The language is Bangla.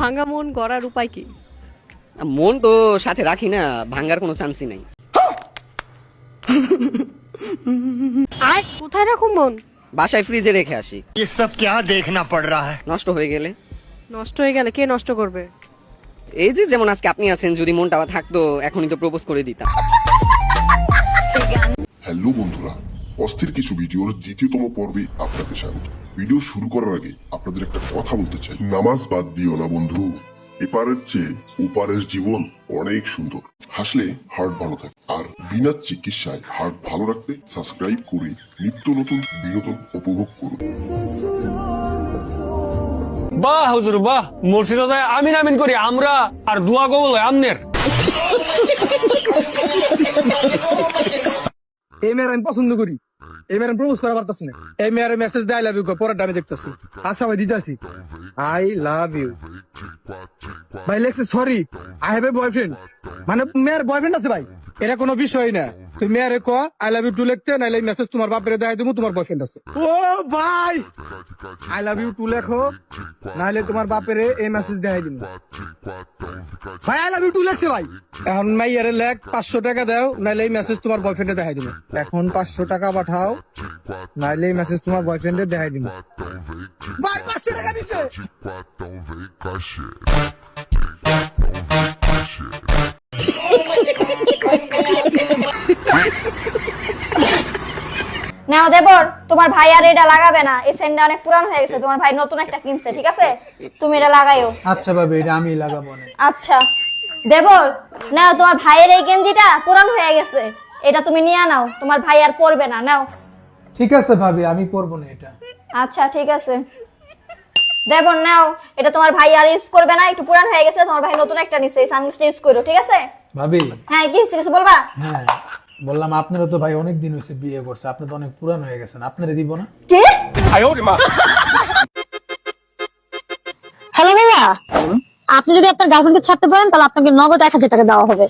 ভাঙা মন গড়ার উপায় কি? মন তো সাথে রাখি না, ভাঙার কোনো চান্সই নাই। কোথায় রাখো মন? বাসায় ফ্রিজে রেখে আসি। ये सब क्या देखना पड़ रहा है। নষ্ট হয়ে গেলে? নষ্ট হয়ে গেলে কে নষ্ট করবে? এই যে যেমন আজকে আপনি আছেন, যদি মনটা থাকতো এখনই তো প্রপোজ করে দিতাম। হ্যালো বন্ধুরা, অস্থির কিছু ভিডিওর দ্বিতীয়তম পর্বে আপনাকে স্বাগত। ভিডিও শুরু করার আগে আপনাদের একটা কথা বলতে চাই, নামাজ বাদ দিও না বন্ধু। এপারের চেয়ে ওপারের জীবন অনেক সুন্দর। হাসলে হার্ট ভালো থাকে, আর বিনা চিকিৎসায় হার্ট ভালো রাখতে সাবস্ক্রাইব করে নিত্য নতুন বিনোদন উপভোগ করুন। বাহ হুজুর বাহ, মসজিদে যায় আমিন আমিন করি আমরা, আর দোয়া কবুল হয় আমনের। এই মেয়ের আমি পছন্দ করি, এই মেয়ের প্রপোজ করা পারতাছি না। এই মেয়ের মেসেজ দেয় আই লাভ ইউ পরেরটা আমি দেখতেছি। আচ্ছা ভাই দিতেছি, আই লাভ ইউ। ভাই লেখছে sorry I have a boyfriend, মানে মেয়ের বয়ফ্রেন্ড আছে ভাই, এটা কোনো বিষয় না। তুই মেয়ের ক আই লাভ ইউ টু লিখতে, নাইলে মেসেজ তোমার বাপের দেখাই দেবো তোমার বয়ফ্রেন্ড আছে। ও ভাই আই লাভ ইউ টু লেখো, নাইলে তোমার বাপের এই মেসেজ দেখাই দিব। ভাই আই লাভ ইউ টু লেখছে ভাই, এখন মাইয়ারে লেখ 500 টাকা দাও, নাইলে এই মেসেজ তোমার বয়ফ্রেন্ডে দেখাই দিব। এখন 500 টাকা পাঠাও, নাইলে এই মেসেজ তোমার বয়ফ্রেন্ডে দেখাই দিব। ভাই 500 টাকা দিছে। নাও দেবর, তোমার ভাই আর এটা লাগাবে না, এই সেন্টটা অনেক পুরান হয়ে গেছে, তোমার ভাই নতুন একটা কিনছে, ঠিক আছে? তুমি এটা লাগাইও। আচ্ছা ভাবি, এটা আমি লাগাবো না। আচ্ছা দেবর, নাও তোমার ভাইয়ের এই গেঞ্জিটা পুরান হয়ে গেছে, এটা তুমি নিয়ে নাও, তোমার ভাই আর পরবে না, নাও। ঠিক আছে ভাবি, আমি পরবো না এটা। আচ্ছা ঠিক আছে দেবর, নাও, এটা তোমার ভাই আর ইউজ করবে না, একটু পুরান হয়ে গেছে, তোমার ভাই নতুন একটা নিছে, এই সানগ্লাসটা ইউজ করো, ঠিক আছে? ভাবি হ্যাঁ, কি হচ্ছে কিছু বলবা? হ্যাঁ বললাম, আপনারও তো ভাই অনেক দিন হয়েছে বিয়ে করছে, আপনি তো অনেক পুরান হয়ে গেছেন, আপনারে দিব না। কি? হ্যালো ভাইয়া, আপনি যদি আপনার গার্লফ্রেন্ডকে ছাড়তে পারেন তাহলে আপনাকে নগদ 1000 টাকা দেওয়া হবে।